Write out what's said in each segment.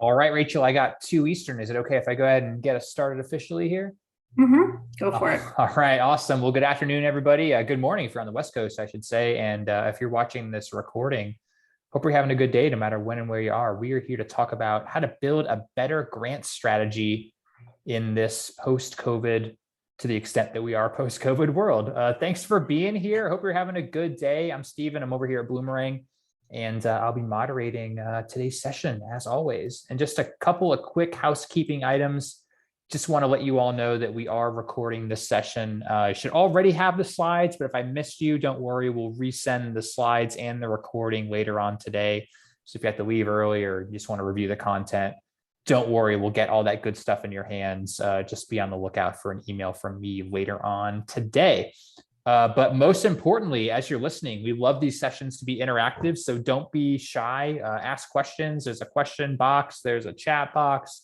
All right, Rachel, I got 2 Eastern. Is it okay if I go ahead and get us started officially here? Go for it. All right, awesome. Well, good afternoon, everybody. Good morning if you're on the West Coast, I should say. And if you're watching this recording, hope you're having a good day no matter when and where you are. We are here to talk about how to build a better grant strategy in this post-COVID, to the extent that we are post-COVID world. Thanks for being here. Hope you're having a good day. I'm Steven. I'm over here at Bloomerang, and I'll be moderating today's session as always. And just a couple of quick housekeeping items. Just want to let you all know that we are recording this session. I should already have the slides, but if I missed you, don't worry. We'll resend the slides and the recording later on today. So if you have to leave early or you just want to review the content, don't worry. We'll get all that good stuff in your hands. Just be on the lookout for an email from me later on today. But most importantly, as you're listening, we love these sessions to be interactive. So don't be shy. Ask questions. There's a question box. There's a chat box.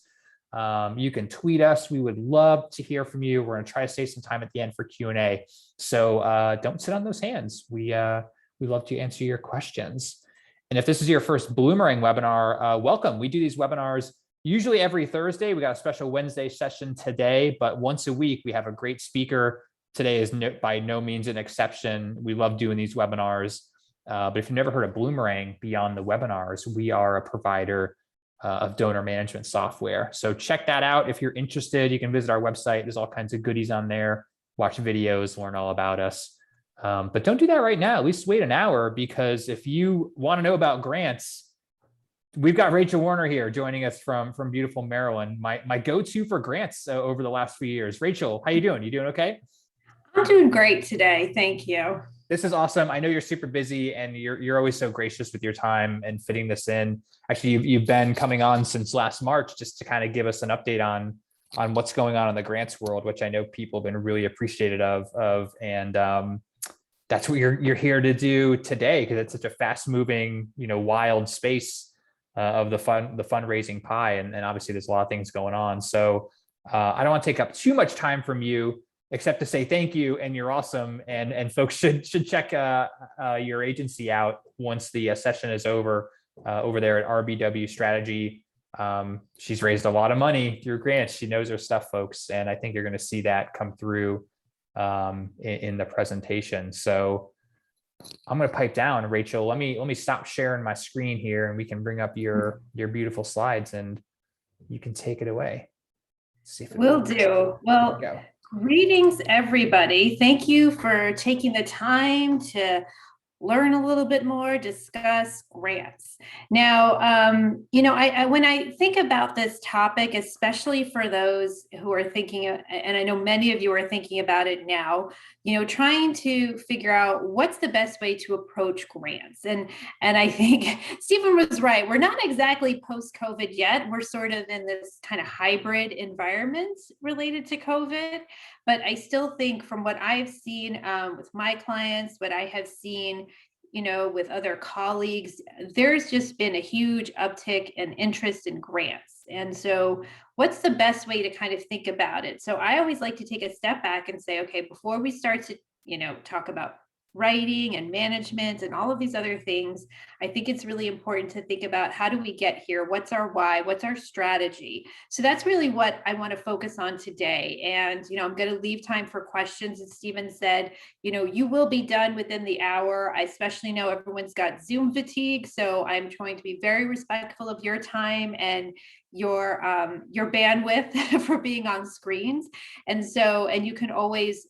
You can tweet us. We would love to hear from you. We're going to try to save some time at the end for Q&A. So don't sit on those hands. We love to answer your questions. And if this is your first Bloomerang webinar, welcome. We do these webinars usually every Thursday. We got a special Wednesday session today, but once a week, we have a great speaker. Today is by no means an exception. We love doing these webinars. But if you've never heard of Bloomerang beyond the webinars, we are a provider of donor management software. So check that out. If you're interested, you can visit our website. There's all kinds of goodies on there. Watch videos, learn all about us. But don't do that right now. At least wait an hour, because if you want to know about grants, we've got Rachel Werner here joining us from beautiful Maryland, my go-to for grants over the last few years. Rachel, how you doing? You doing okay? I'm doing great today. Thank you. This is awesome. I know you're super busy and you're always so gracious with your time and fitting this in. Actually, you've been coming on since last March just to kind of give us an update on what's going on in the grants world, which I know people have been really appreciative of. And that's what you're here to do today, because it's such a fast moving, wild space of the fundraising pie. And obviously there's a lot of things going on. So I don't want to take up too much time from you, except to say thank you, and you're awesome. And folks should check your agency out once the session is over there at RBW Strategy. She's raised a lot of money through grants. She knows her stuff, folks, and I think you're going to see that come through in the presentation. So I'm going to pipe down, Rachel. Let me stop sharing my screen here, and we can bring up your beautiful slides, and you can take it away. See if it will do. Well, greetings, everybody. Thank you for taking the time to learn a little bit more, discuss grants. Now, when I think about this topic, especially for those who are thinking, and I know many of you are thinking about it now, trying to figure out what's the best way to approach grants. And I think Stephen was right. We're not exactly post-COVID yet. We're sort of in this kind of hybrid environment related to COVID. But I still think from what I've seen with my clients, what I have seen, with other colleagues, there's just been a huge uptick in interest in grants. And so what's the best way to kind of think about it? So I always like to take a step back and say, okay, before we start to, talk about writing and management and all of these other things, I think it's really important to think about, how do we get here? What's our why? What's our strategy? So that's really what I want to focus on today. And, I'm going to leave time for questions. As Stephen said, you will be done within the hour. I especially know everyone's got Zoom fatigue, so I'm trying to be very respectful of your time and your bandwidth for being on screens. And you can always,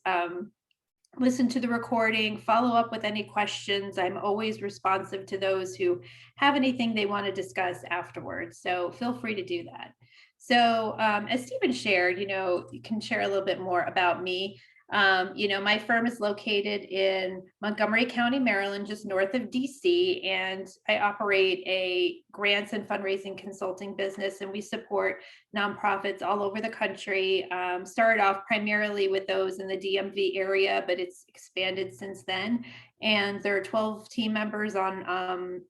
listen to the recording, follow up with any questions. I'm always responsive to those who have anything they want to discuss afterwards. So feel free to do that. So as Stephen shared, you can share a little bit more about me. My firm is located in Montgomery County, Maryland, just north of DC, and I operate a grants and fundraising consulting business, and we support nonprofits all over the country. Started off primarily with those in the DMV area, but it's expanded since then. And there are 12 team members on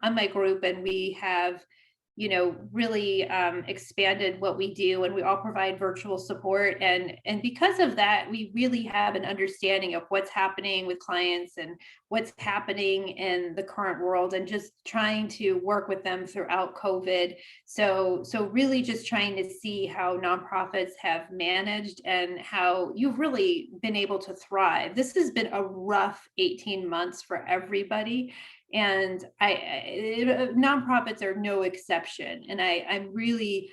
my group, and we have really expanded what we do, and we all provide virtual support. And because of that, we really have an understanding of what's happening with clients and what's happening in the current world, and just trying to work with them throughout COVID. So really just trying to see how nonprofits have managed and how you've really been able to thrive. This has been a rough 18 months for everybody. And nonprofits are no exception. And I'm really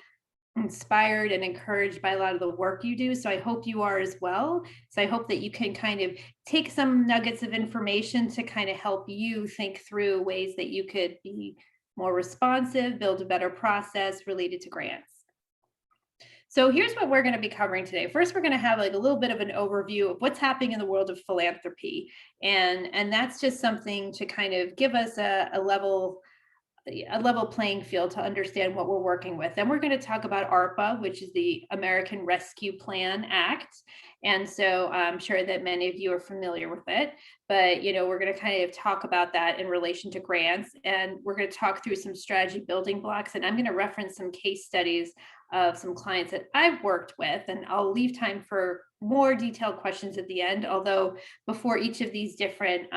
inspired and encouraged by a lot of the work you do. So I hope you are as well. So I hope that you can kind of take some nuggets of information to kind of help you think through ways that you could be more responsive, build a better process related to grants. So here's what we're going to be covering today. First, we're going to have like a little bit of an overview of what's happening in the world of philanthropy. And that's just something to kind of give us a level playing field to understand what we're working with. Then we're going to talk about ARPA, which is the American Rescue Plan Act. And so I'm sure that many of you are familiar with it, but we're going to kind of talk about that in relation to grants. And we're going to talk through some strategy building blocks. And I'm going to reference some case studies of some clients that I've worked with, and I'll leave time for more detailed questions at the end. Although before each of these different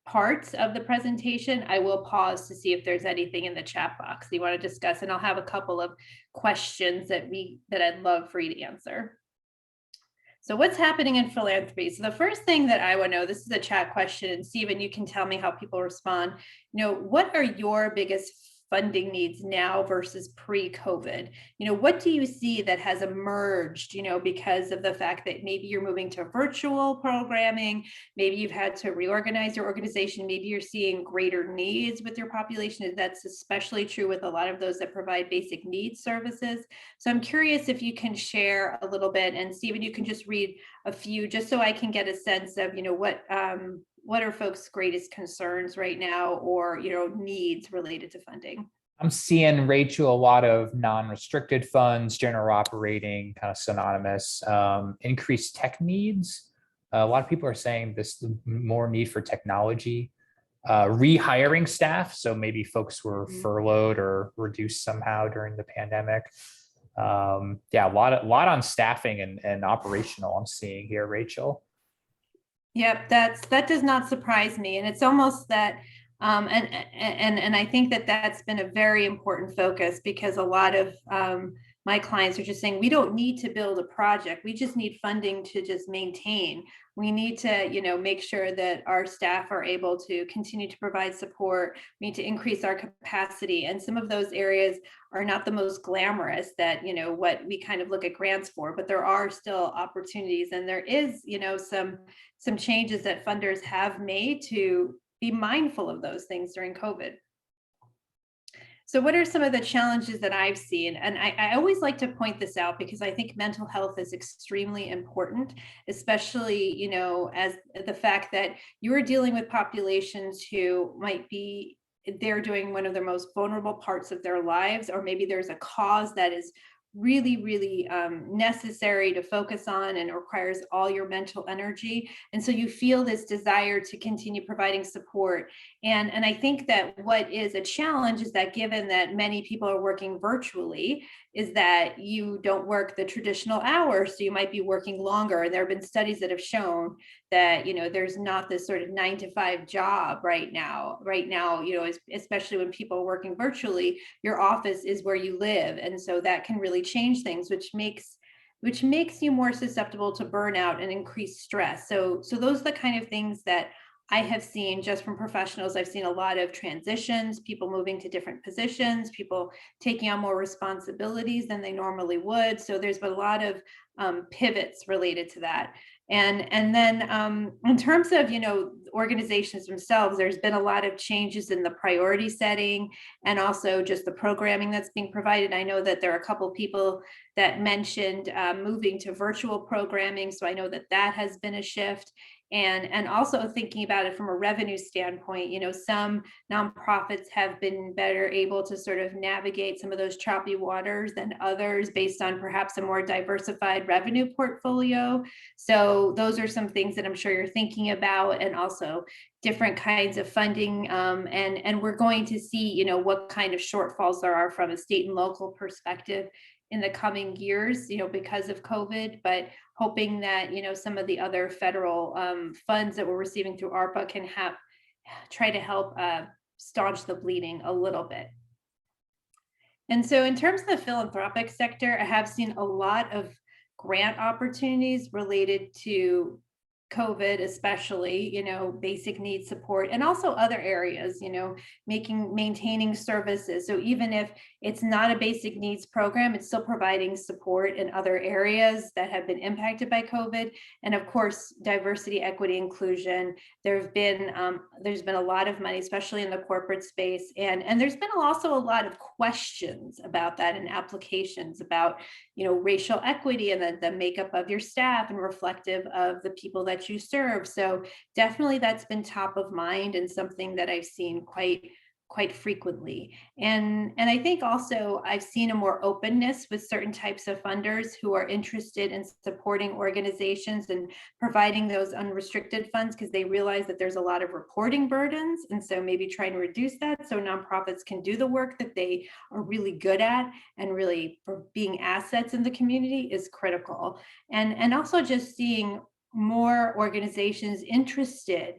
parts of the presentation, I will pause to see if there's anything in the chat box that you want to discuss, and I'll have a couple of questions that I'd love for you to answer. So what's happening in philanthropy? So the first thing that I want to know, this is a chat question, and Stephen, you can tell me how people respond. What are your biggest funding needs now versus pre-COVID? What do you see that has emerged, because of the fact that maybe you're moving to virtual programming, maybe you've had to reorganize your organization, maybe you're seeing greater needs with your population. That's especially true with a lot of those that provide basic needs services. So I'm curious if you can share a little bit, and Stephen, you can just read a few just so I can get a sense of, what are folks' greatest concerns right now, or needs related to funding? I'm seeing, Rachel, a lot of non-restricted funds, general operating, kind of synonymous, increased tech needs. A lot of people are saying this more need for technology, rehiring staff. So maybe folks were furloughed or reduced somehow during the pandemic. Yeah, a lot on staffing and operational I'm seeing here, Rachel. Yep, that does not surprise me. And it's almost that, and I think that that's been a very important focus, because a lot of my clients are just saying, we don't need to build a project. We just need funding to just maintain. We need to, make sure that our staff are able to continue to provide support. We need to increase our capacity. And some of those areas are not the most glamorous that, what we kind of look at grants for, but there are still opportunities. And there is, some changes that funders have made to be mindful of those things during COVID. So what are some of the challenges that I've seen? And I always like to point this out, because I think mental health is extremely important, especially, as the fact that you're dealing with populations who might be, they're doing one of their most vulnerable parts of their lives, or maybe there's a cause that is really necessary to focus on and requires all your mental energy. And so you feel this desire to continue providing support. And I think that what is a challenge is that, given that many people are working virtually, is that you don't work the traditional hours. So you might be working longer. And there have been studies that have shown that, there's not this sort of 9-to-5 job right now, especially when people are working virtually, your office is where you live. And so that can really change things, which makes you more susceptible to burnout and increased stress. So those are the kind of things that I have seen just from professionals. I've seen a lot of transitions, people moving to different positions, people taking on more responsibilities than they normally would. So there's been a lot of pivots related to that. And then in terms of, organizations themselves, there's been a lot of changes in the priority setting, and also just the programming that's being provided. I know that there are a couple of people that mentioned moving to virtual programming. So I know that has been a shift. and also thinking about it from a revenue standpoint. Some nonprofits have been better able to sort of navigate some of those choppy waters than others based on perhaps a more diversified revenue portfolio. So those are some things that I'm sure you're thinking about, and also different kinds of funding. And we're going to see, what kind of shortfalls there are from a state and local perspective in the coming years, because of COVID, but hoping that, some of the other federal funds that we're receiving through ARPA can try to help staunch the bleeding a little bit. And so in terms of the philanthropic sector, I have seen a lot of grant opportunities related to COVID, especially, basic needs support, and also other areas, maintaining services. So even if it's not a basic needs program, it's still providing support in other areas that have been impacted by COVID. And of course, diversity, equity, inclusion. There's been a lot of money, especially in the corporate space, and there's been also a lot of questions about that and applications about, racial equity and the makeup of your staff and reflective of the people that you serve. So definitely that's been top of mind and something that I've seen quite frequently. And I think also I've seen a more openness with certain types of funders who are interested in supporting organizations and providing those unrestricted funds, because they realize that there's a lot of reporting burdens. And so maybe trying to reduce that so nonprofits can do the work that they are really good at, and really for being assets in the community is critical. And also just seeing more organizations interested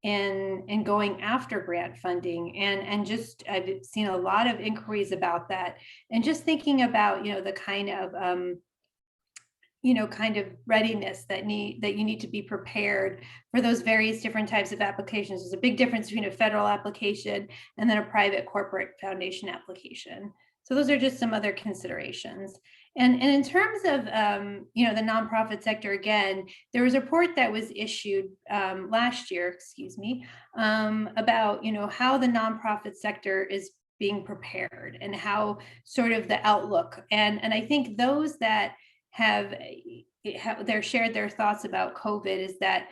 in going after grant funding, and just I've seen a lot of inquiries about that, and just thinking about the kind of readiness that you need to be prepared for those various different types of applications. There's a big difference between a federal application and then a private corporate foundation application. So those are just some other considerations. And in terms of the nonprofit sector, again, there was a report that was issued last year, about how the nonprofit sector is being prepared and how sort of the outlook. And I think those that have shared their thoughts about COVID is that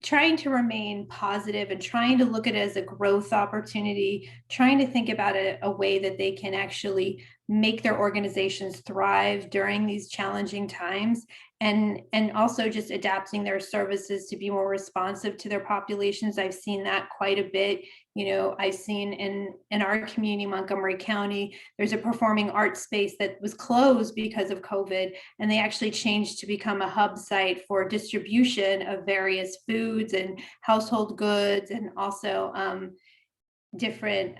trying to remain positive and trying to look at it as a growth opportunity, trying to think about it a way that they can actually make their organizations thrive during these challenging times, and also just adapting their services to be more responsive to their populations. I've seen that quite a bit. I've seen in our community, Montgomery County, there's a performing arts space that was closed because of COVID, and they actually changed to become a hub site for distribution of various foods and household goods, and also different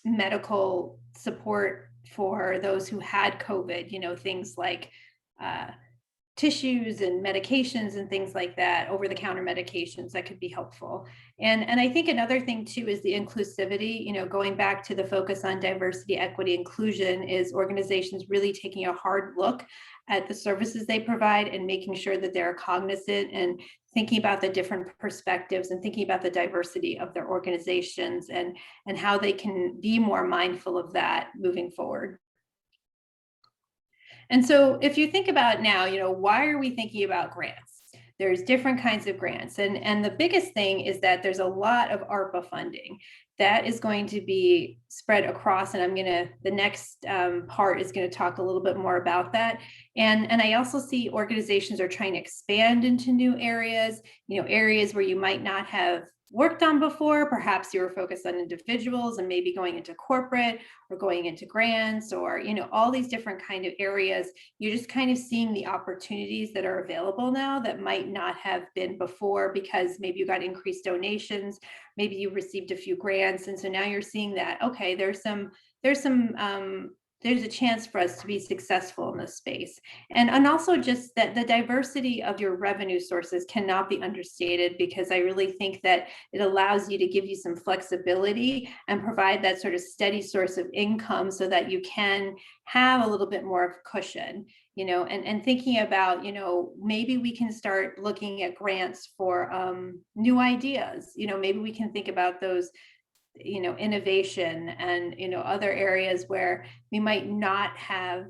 medical support for those who had COVID, things like tissues and medications and things like that, over-the-counter medications that could be helpful. And I think another thing too is the inclusivity, going back to the focus on diversity, equity, inclusion, is organizations really taking a hard look at the services they provide and making sure that they're cognizant and thinking about the different perspectives and thinking about the diversity of their organizations, and how they can be more mindful of that moving forward. And so if you think about now, why are we thinking about grants? There's different kinds of grants. And the biggest thing is that there's a lot of ARPA funding that is going to be spread across. And the next part is going to talk a little bit more about that. And I also see organizations are trying to expand into new areas, areas where you might not have worked on before. Perhaps you were focused on individuals and maybe going into corporate or going into grants, or all these different kind of areas. You're just kind of seeing the opportunities that are available now that might not have been before, because maybe you got increased donations, maybe you received a few grants, and so now you're seeing that, okay, there's a chance for us to be successful in this space. And also just that the diversity of your revenue sources cannot be understated, because I really think that it allows you to give you some flexibility and provide that sort of steady source of income so that you can have a little bit more of cushion, and thinking about, maybe we can start looking at grants for new ideas. Maybe we can think about those innovation and, other areas where we might not have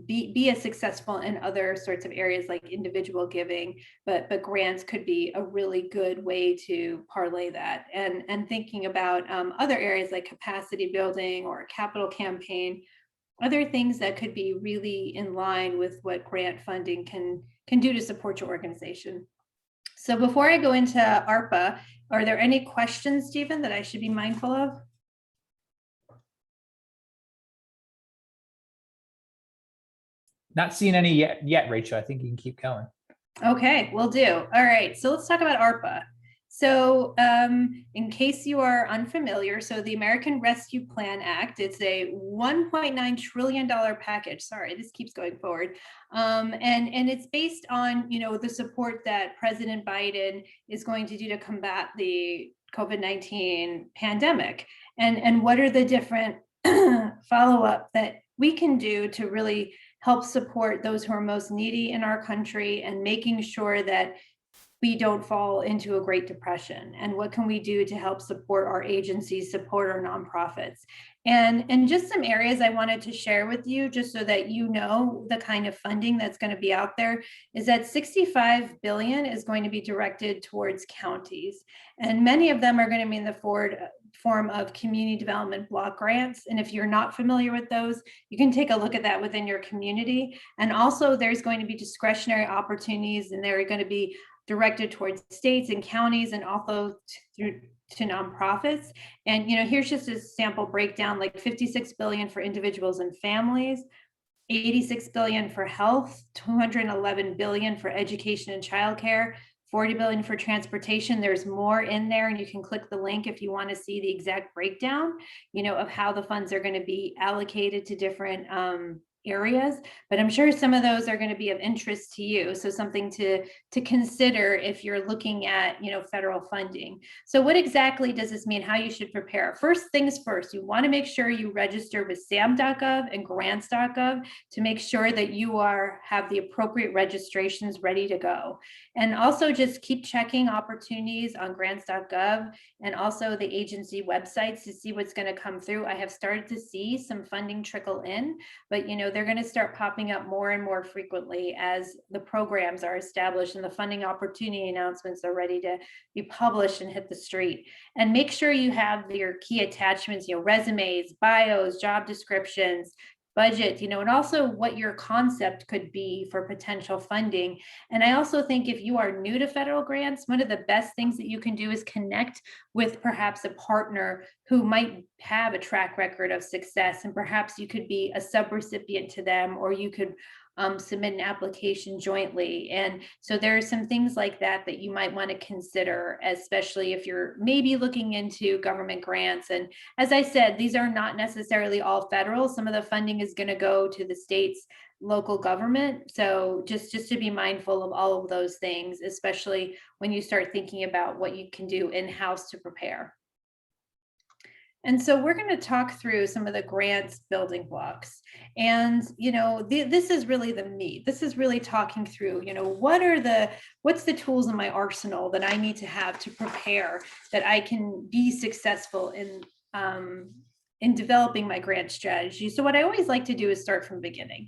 be as successful in other sorts of areas like individual giving, but grants could be a really good way to parlay that. And thinking about other areas like capacity building or a capital campaign, other things that could be really in line with what grant funding can do to support your organization. So before I go into ARPA, are there any questions, Stephen, that I should be mindful of? Not seeing any yet, Rachel. I think you can keep going. Okay, will do. All right, so let's talk about ARPA. So in case you are unfamiliar, so the American Rescue Plan Act, it's a $1.9 trillion package. Sorry, this keeps going forward. And it's based on, the support that President Biden is going to do to combat the COVID-19 pandemic. And what are the different follow-up that we can do to really help support those who are most needy in our country and making sure that we don't fall into a Great Depression, and what can we do to help support our agencies, support our nonprofits, and just some areas I wanted to share with you, just so that you know the kind of funding that's going to be out there, is that 65 billion is going to be directed towards counties, and many of them are going to be in the form of community development block grants. And if you're not familiar with those, you can take a look at that within your community. And also there's going to be discretionary opportunities, and they're going to be directed towards states and counties and also through to nonprofits. And here's just a sample breakdown, like 56 billion for individuals and families, 86 billion for health, 211 billion for education and childcare, 40 billion for transportation. There's more in there, and you can click the link if you want to see the exact breakdown, of how the funds are going to be allocated to different areas, but I'm sure some of those are going to be of interest to you. So something to consider if you're looking at, federal funding. So what exactly does this mean? How you should prepare? First things first, you want to make sure you register with SAM.gov and grants.gov to make sure that you have the appropriate registrations ready to go. And also just keep checking opportunities on grants.gov and also the agency websites to see what's going to come through. I have started to see some funding trickle in, but they're going to start popping up more and more frequently as the programs are established and the funding opportunity announcements are ready to be published and hit the street. And make sure you have your key attachments, resumes, bios, job descriptions, budget, and also what your concept could be for potential funding. And I also think if you are new to federal grants, one of the best things that you can do is connect with perhaps a partner who might have a track record of success, and perhaps you could be a subrecipient to them, or you could submit an application jointly. And so there are some things like that that you might want to consider, especially if you're maybe looking into government grants. And as I said, these are not necessarily all federal. Some of the funding is going to go to the state's local government. So just to be mindful of all of those things, especially when you start thinking about what you can do in-house to prepare. And so we're going to talk through some of the grants building blocks. And, this is really the meat. This is really talking through, what's the tools in my arsenal that I need to have to prepare that I can be successful in developing my grant strategy. So what I always like to do is start from the beginning.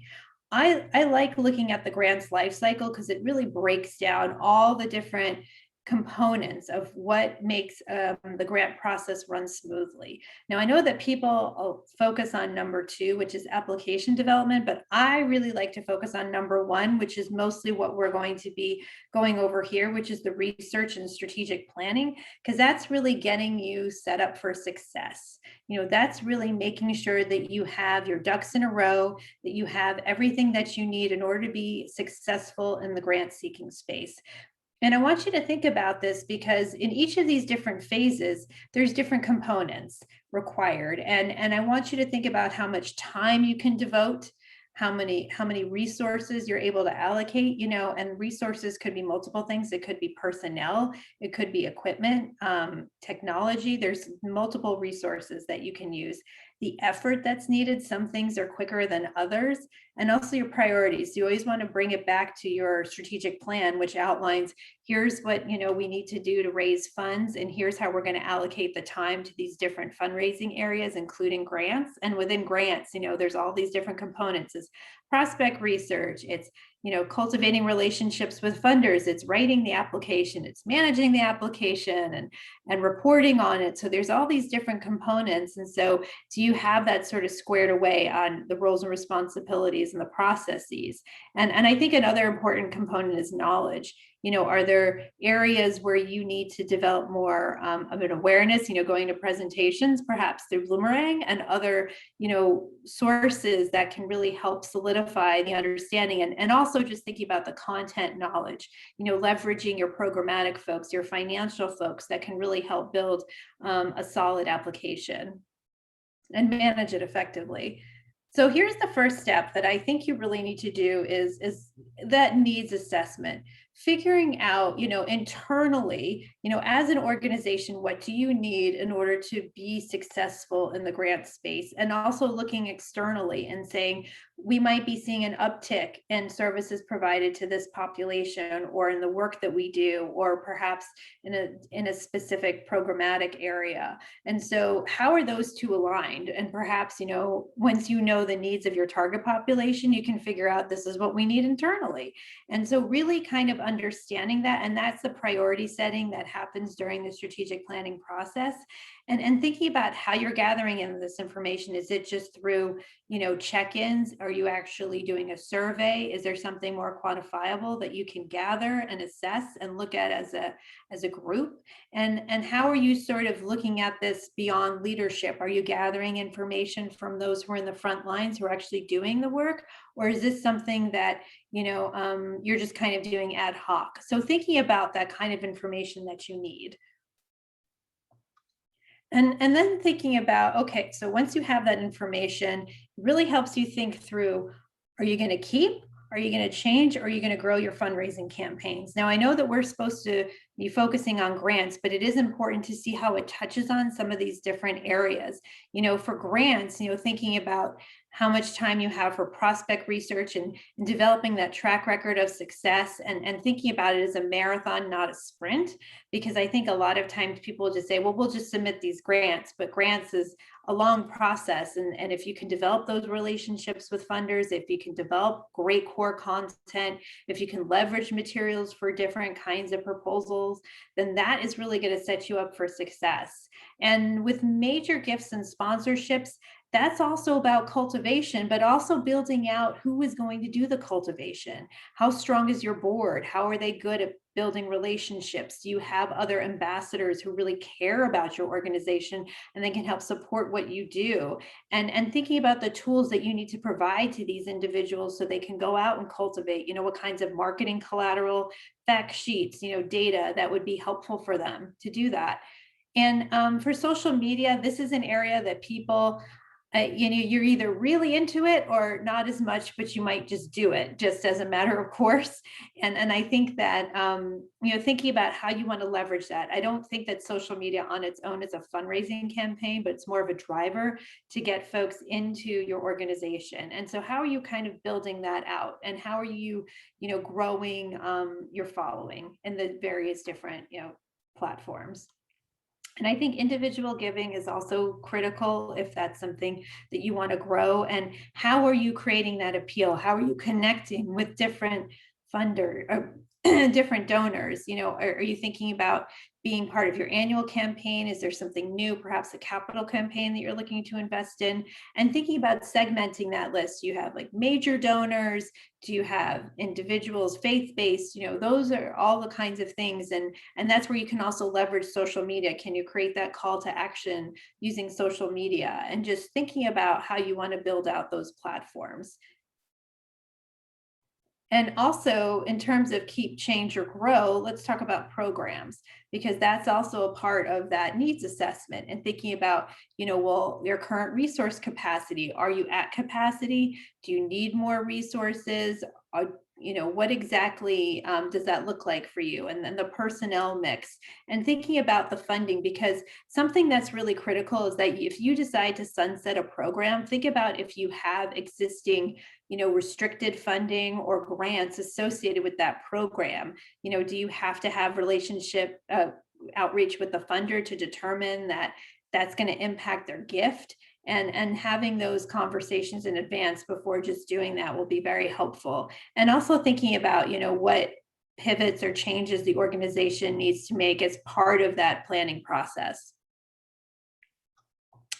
I like looking at the grants life cycle because it really breaks down all the different components of what makes the grant process run smoothly. Now, I know that people focus on number 2, which is application development, but I really like to focus on number 1, which is mostly what we're going to be going over here, which is the research and strategic planning, because that's really getting you set up for success. That's really making sure that you have your ducks in a row, that you have everything that you need in order to be successful in the grant seeking space. And I want you to think about this because in each of these different phases, there's different components required. And I want you to think about how much time you can devote, how many resources you're able to allocate, and resources could be multiple things. It could be personnel, it could be equipment, technology. There's multiple resources that you can use. The effort that's needed, some things are quicker than others, and also your priorities. You always want to bring it back to your strategic plan, which outlines here's what we need to do to raise funds, and here's how we're going to allocate the time to these different fundraising areas, including grants. And within grants, there's all these different components. It's prospect research, it's cultivating relationships with funders, it's writing the application, it's managing the application, and reporting on it. So there's all these different components. And so do you have that sort of squared away on the roles and responsibilities and the processes? And I think another important component is knowledge. Are there areas where you need to develop more of an awareness, going to presentations, perhaps through Bloomerang and other, sources that can really help solidify the understanding, and also just thinking about the content knowledge, leveraging your programmatic folks, your financial folks that can really help build a solid application and manage it effectively. So here's the first step that I think you really need to do is that needs assessment. Figuring out, internally, as an organization, what do you need in order to be successful in the grant space? And also looking externally and saying, we might be seeing an uptick in services provided to this population, or in the work that we do, or perhaps in a specific programmatic area. And so how are those two aligned? And perhaps, once you know the needs of your target population, you can figure out this is what we need internally. And so really kind of understanding that, and that's the priority setting that happens during the strategic planning process. And thinking about how you're gathering in this information. Is it just through, check-ins? Are you actually doing a survey? Is there something more quantifiable that you can gather and assess and look at as a group? And how are you sort of looking at this beyond leadership? Are you gathering information from those who are in the front lines, who are actually doing the work? Or is this something that, you're just kind of doing ad hoc? So thinking about that kind of information that you need. And then thinking about, okay, so once you have that information, it really helps you think through, are you going to keep? Are you going to change? Or are you going to grow your fundraising campaigns? Now, I know that we're supposed to be focusing on grants, but it is important to see how it touches on some of these different areas. For grants, thinking about how much time you have for prospect research and developing that track record of success, and thinking about it as a marathon, not a sprint. Because I think a lot of times people just say, well, we'll just submit these grants, but grants is a long process. And if you can develop those relationships with funders, if you can develop great core content, if you can leverage materials for different kinds of proposals, then that is really going to set you up for success. And with major gifts and sponsorships, that's also about cultivation, but also building out who is going to do the cultivation. How strong is your board? How are they good at building relationships? Do you have other ambassadors who really care about your organization and they can help support what you do? And thinking about the tools that you need to provide to these individuals so they can go out and cultivate, what kinds of marketing collateral, fact sheets, data that would be helpful for them to do that. And for social media, this is an area that people, you're either really into it or not as much, but you might just do it just as a matter of course. And I think that, thinking about how you want to leverage that. I don't think that social media on its own is a fundraising campaign, but it's more of a driver to get folks into your organization. And so how are you kind of building that out? And how are you, growing your following in the various different, platforms? And I think individual giving is also critical if that's something that you want to grow. And how are you creating that appeal? How are you connecting with different funder or different donors? Are you thinking about being part of your annual campaign? Is there something new, perhaps a capital campaign that you're looking to invest in? And thinking about segmenting that list. You have like major donors. Do you have individuals, faith-based? Those are all the kinds of things. And that's where you can also leverage social media. Can you create that call to action using social media? And just thinking about how you want to build out those platforms. And also in terms of keep, change, or grow, let's talk about programs, because that's also a part of that needs assessment and thinking about, well, your current resource capacity. Are you at capacity? Do you need more resources? What exactly does that look like for you? And then the personnel mix and thinking about the funding, because something that's really critical is that if you decide to sunset a program, think about if you have existing restricted funding or grants associated with that program. Do you have to have relationship outreach with the funder to determine that that's going to impact their gift? And having those conversations in advance before just doing that will be very helpful. And also thinking about, what pivots or changes the organization needs to make as part of that planning process.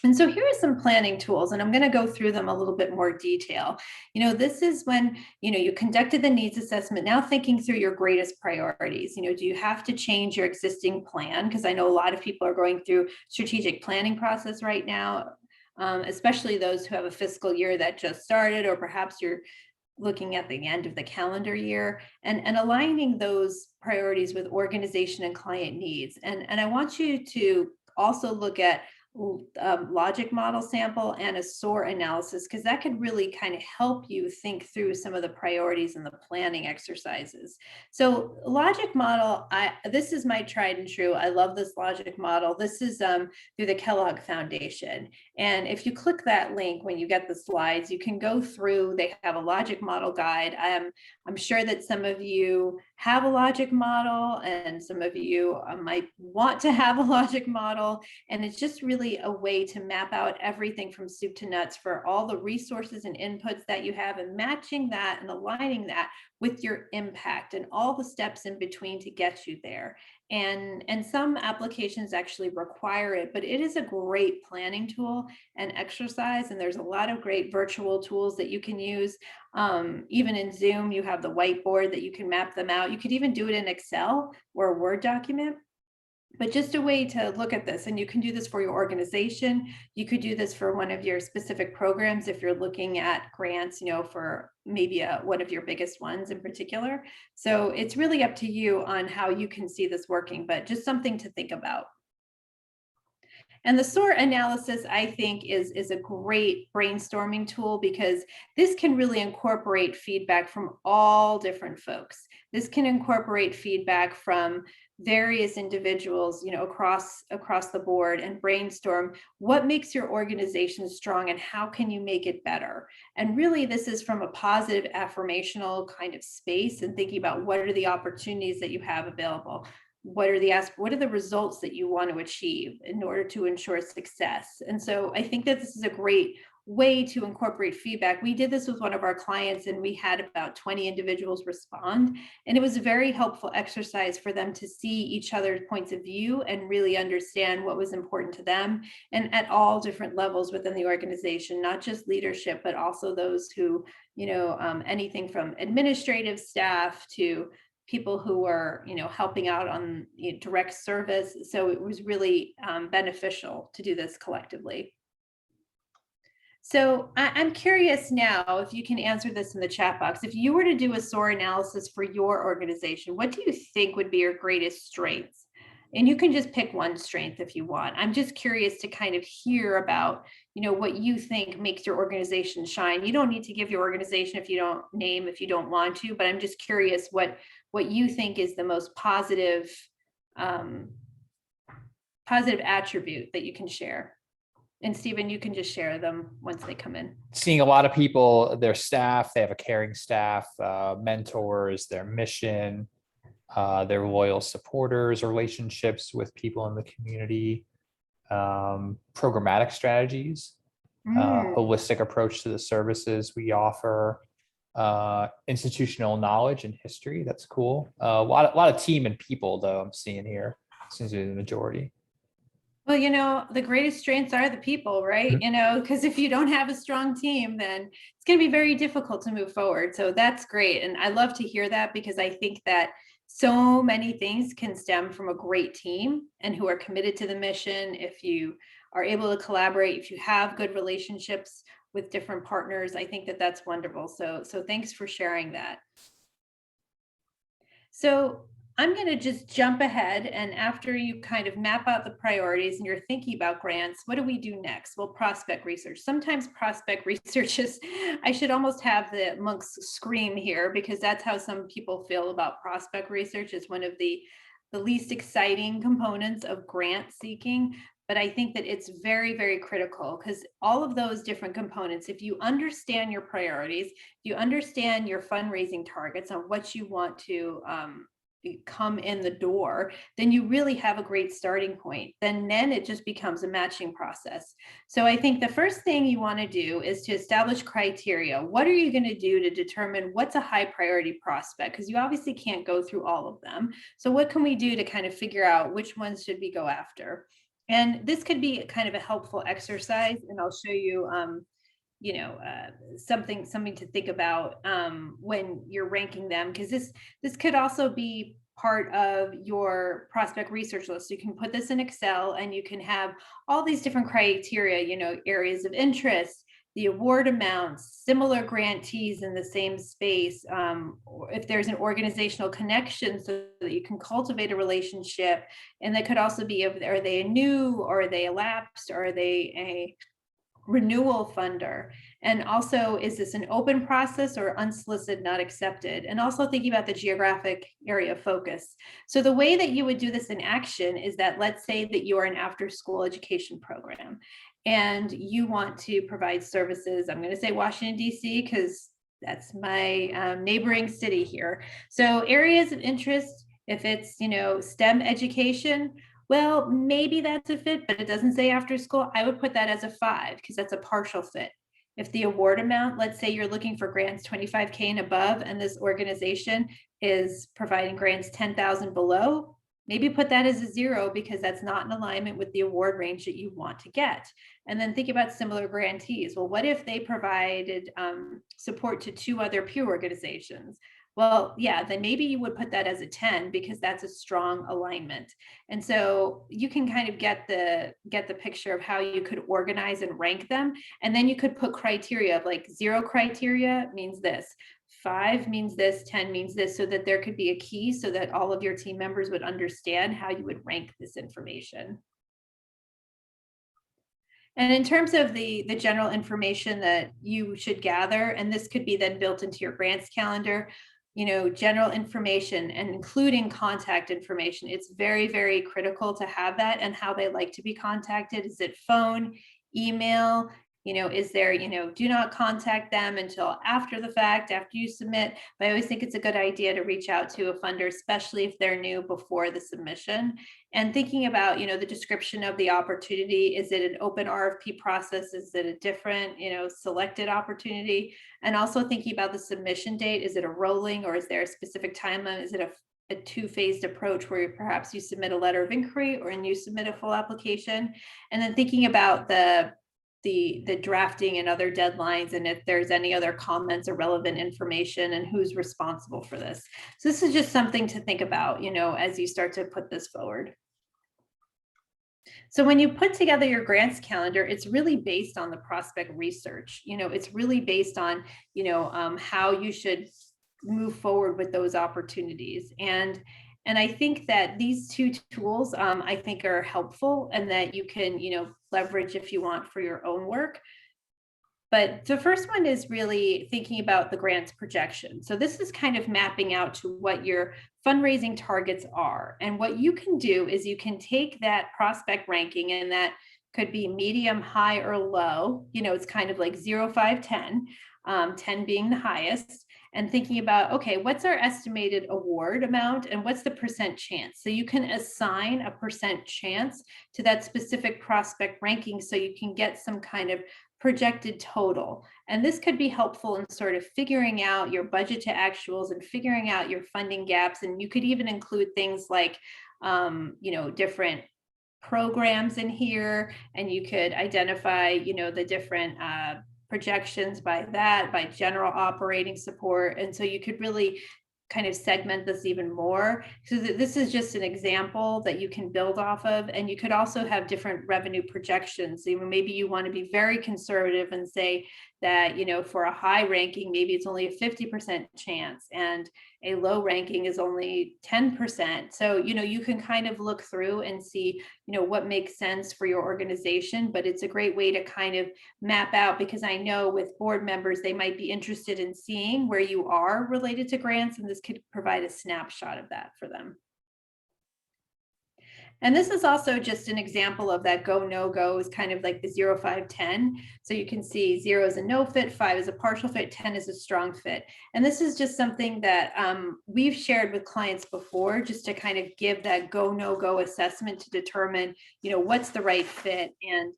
And so here are some planning tools, and I'm going to go through them a little bit more detail. This is when, you conducted the needs assessment, now thinking through your greatest priorities. Do you have to change your existing plan? Because I know a lot of people are going through strategic planning process right now, especially those who have a fiscal year that just started, or perhaps you're looking at the end of the calendar year, and aligning those priorities with organization and client needs. And I want you to also look at logic model sample and a SOAR analysis, because that could really kind of help you think through some of the priorities and the planning exercises. So logic model, this is my tried and true. I love this logic model. This is through the Kellogg Foundation. And if you click that link when you get the slides, you can go through. They have a logic model guide. I'm sure that some of you have a logic model, and some of you might want to have a logic model. And it's just really a way to map out everything from soup to nuts for all the resources and inputs that you have, and matching that and aligning that with your impact and all the steps in between to get you there. And some applications actually require it, but it is a great planning tool and exercise. And there's a lot of great virtual tools that you can use. Even in Zoom, you have the whiteboard that you can map them out. You could even do it in Excel or a Word document. But just a way to look at this, and you can do this for your organization. You could do this for one of your specific programs if you're looking at grants, for maybe one of your biggest ones in particular. So it's really up to you on how you can see this working, but just something to think about. And the SOAR analysis, I think, is a great brainstorming tool, because this can really incorporate feedback from all different folks. This can incorporate feedback from various individuals, across the board, and brainstorm what makes your organization strong and how can you make it better. And really, this is from a positive affirmational kind of space, and thinking about what are the opportunities that you have available. What are the results that you want to achieve in order to ensure success? And so I think that this is a great way to incorporate feedback. We did this with one of our clients, and we had about 20 individuals respond. And it was a very helpful exercise for them to see each other's points of view and really understand what was important to them, and at all different levels within the organization, not just leadership, but also those who, anything from administrative staff to people who were, helping out on direct service. So it was really beneficial to do this collectively. So I'm curious now if you can answer this in the chat box. If you were to do a SOAR analysis for your organization, what do you think would be your greatest strengths? And you can just pick one strength if you want. I'm just curious to kind of hear about, what you think makes your organization shine. You don't need to give your organization if you don't want to, but I'm just curious what you think is the most positive attribute that you can share. And Stephen, you can just share them once they come in. Seeing a lot of people, their staff, they have a caring staff, mentors, their mission, their loyal supporters, relationships with people in the community, programmatic strategies, holistic approach to the services we offer, institutional knowledge and history. That's cool. A lot of team and people, though, I'm seeing here seems to be the majority. Well, the greatest strengths are the people, right? Because if you don't have a strong team, then it's going to be very difficult to move forward. So that's great. And I love to hear that, because I think that so many things can stem from a great team and who are committed to the mission. If you are able to collaborate, if you have good relationships with different partners, I think that that's wonderful. So thanks for sharing that. So I'm going to just jump ahead. And after you kind of map out the priorities and you're thinking about grants, what do we do next? Well, prospect research. Sometimes prospect research is, I should almost have the monks scream here, because that's how some people feel about prospect research. Is one of the least exciting components of grant seeking. But I think that it's very, very critical, because all of those different components, if you understand your priorities, you understand your fundraising targets on what you want to come in the door, then you really have a great starting point. Then it just becomes a matching process. So I think the first thing you want to do is to establish criteria. What are you going to do to determine what's a high priority prospect? Because you obviously can't go through all of them. So what can we do to kind of figure out which ones should we go after? And this could be kind of a helpful exercise, and I'll show you something to think about when you're ranking them, because this could also be part of your prospect research list. You can put this in Excel and you can have all these different criteria, areas of interest, the award amounts, similar grantees in the same space, or if there's an organizational connection so that you can cultivate a relationship. And that could also be, are they a new, or are they a lapsed, or are they a renewal funder? And also, is this an open process or unsolicited, not accepted? And also thinking about the geographic area of focus. So the way that you would do this in action is that, let's say that you are an after school education program and you want to provide services. I'm going to say Washington, D.C., because that's my neighboring city here. So areas of interest, if it's, STEM education, well, maybe that's a fit, but it doesn't say after school. I would put that as a 5, because that's a partial fit. If the award amount, let's say you're looking for grants 25K and above, and this organization is providing grants 10,000 below, maybe put that as a 0, because that's not in alignment with the award range that you want to get. And then think about similar grantees. Well, what if they provided support to 2 other peer organizations? Well, yeah, then maybe you would put that as a 10, because that's a strong alignment. And so you can kind of get the picture of how you could organize and rank them. And then you could put criteria of, like, 0 criteria means this, 5 means this, 10 means this, so that there could be a key so that all of your team members would understand how you would rank this information. And in terms of the general information that you should gather, and this could be then built into your grants calendar, general information and including contact information. It's very, very critical to have that, and how they like to be contacted. Is it phone, email? Is there, do not contact them until after the fact, after you submit. But I always think it's a good idea to reach out to a funder, especially if they're new, before the submission. And thinking about, the description of the opportunity. Is it an open RFP process? Is it a different, selected opportunity? And also thinking about the submission date. Is it a rolling, or is there a specific timeline? Is it a 2-phased approach where perhaps you submit a letter of inquiry or you submit a full application? And then thinking about the drafting and other deadlines, and if there's any other comments or relevant information, and who's responsible for this. So this is just something to think about, as you start to put this forward. So when you put together your grants calendar, it's really based on the prospect research. It's really based on, how you should move forward with those opportunities. And I think that these 2 tools, I think, are helpful, and that you can, leverage if you want for your own work. But the first one is really thinking about the grants projection. So this is kind of mapping out to what your fundraising targets are. And what you can do is you can take that prospect ranking, and that could be medium, high, or low. It's kind of like 0, 5, 10, 10 being the highest. And thinking about, okay, what's our estimated award amount and what's the percent chance? So you can assign a percent chance to that specific prospect ranking, so you can get some kind of projected total. And this could be helpful in sort of figuring out your budget to actuals and figuring out your funding gaps. And you could even include things like, different programs in here, and you could identify, the different projections by general operating support. And so you could really kind of segment this even more. So this is just an example that you can build off of, and you could also have different revenue projections. So maybe you want to be very conservative and say that, for a high ranking, maybe it's only a 50% chance, and a low ranking is only 10%. So, you can kind of look through and see, what makes sense for your organization, but it's a great way to kind of map out, because I know with board members, they might be interested in seeing where you are related to grants, and this could provide a snapshot of that for them. And this is also just an example of that go, no go is kind of like the 0, 5, 10. So you can see 0 is a no fit, 5 is a partial fit, 10 is a strong fit. And this is just something that we've shared with clients before, just to kind of give that go, no go assessment to determine, what's the right fit, and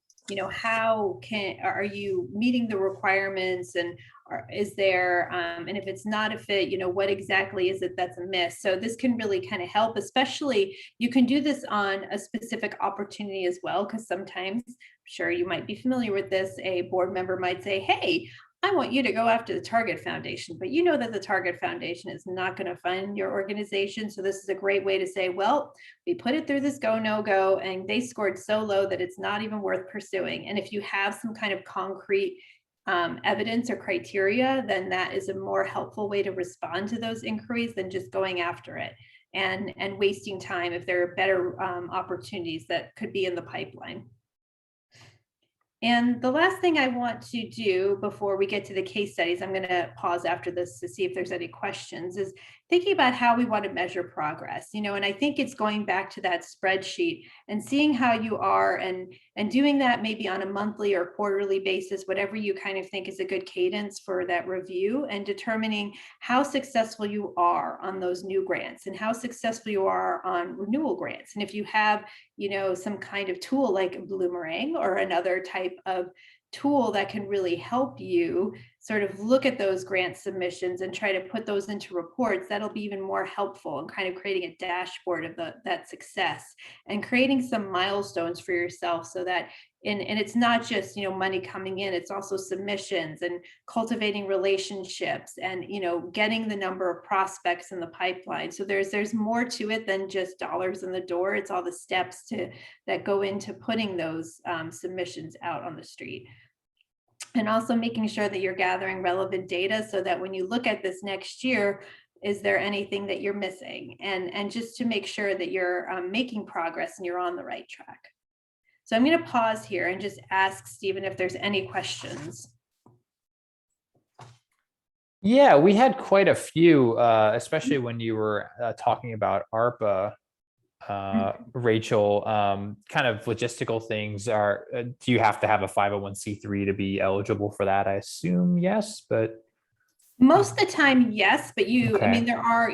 how are you meeting the requirements, and is there, and if it's not a fit, what exactly is it that's a miss? So this can really kind of help, especially you can do this on a specific opportunity as well, because sometimes, I'm sure you might be familiar with this, a board member might say, hey, I want you to go after the Target Foundation, but you know that the Target Foundation is not going to fund your organization. So this is a great way to say, well, we put it through this go, no go, and they scored so low that it's not even worth pursuing. And if you have some kind of concrete evidence or criteria, then that is a more helpful way to respond to those inquiries than just going after it and wasting time if there are better opportunities that could be in the pipeline. And the last thing I want to do before we get to the case studies, I'm going to pause after this to see if there's any questions, is thinking about how we want to measure progress, and I think it's going back to that spreadsheet and seeing how you are, and doing that maybe on a monthly or quarterly basis, whatever you kind of think is a good cadence for that review, and determining how successful you are on those new grants and how successful you are on renewal grants. And if you have, some kind of tool like a Bloomerang or another type of tool that can really help you sort of look at those grant submissions and try to put those into reports, that'll be even more helpful in kind of creating a dashboard of that success, and creating some milestones for yourself, so that and it's not just money coming in, it's also submissions and cultivating relationships, and getting the number of prospects in the pipeline. So there's more to it than just dollars in the door. It's all the steps that go into putting those submissions out on the street. And also making sure that you're gathering relevant data, so that when you look at this next year, is there anything that you're missing? And just to make sure that you're making progress and you're on the right track. So I'm going to pause here and just ask Stephen if there's any questions. Yeah, we had quite a few, especially when you were talking about ARPA. Rachel, kind of logistical things are, do you have to have a 501c3 to be eligible for that? I assume yes, but most of the time, yes, but Okay. I mean, there are,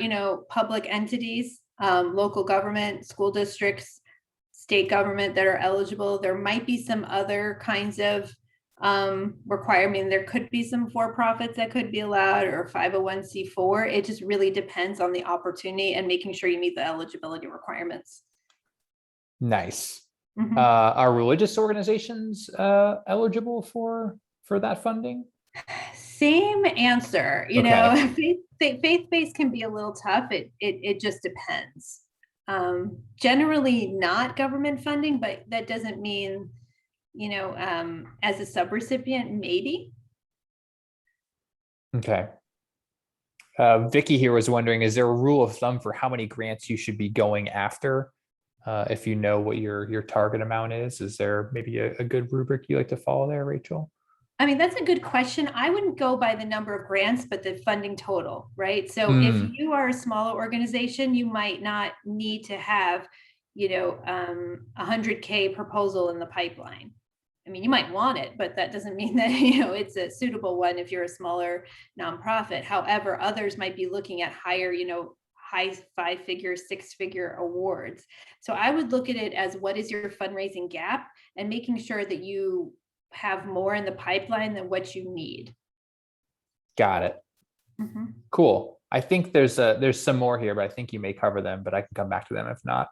public entities, local government, school districts, state government that are eligible. There might be some other kinds of requirement. There could be some for-profits that could be allowed, or 501c4. It just really depends on the opportunity and making sure you meet the eligibility requirements. Nice. Are religious organizations eligible for that funding? Same answer. Faith-based can be a little tough. It just depends. Generally not government funding, but that doesn't mean as a subrecipient, maybe. Okay. Vicky here was wondering, is there a rule of thumb for how many grants you should be going after? If you know what your target amount is there maybe a good rubric you like to follow there, Rachel? I mean, that's a good question. I wouldn't go by the number of grants, but the funding total, right? So if you are a smaller organization, you might not need to have, 100K proposal in the pipeline. I mean, you might want it, but that doesn't mean that, it's a suitable one if you're a smaller nonprofit. However, others might be looking at higher, high 5-figure, 6-figure awards. So I would look at it as, what is your fundraising gap, and making sure that you have more in the pipeline than what you need. Got it. Cool. I think there's some more here, but I think you may cover them, but I can come back to them if not.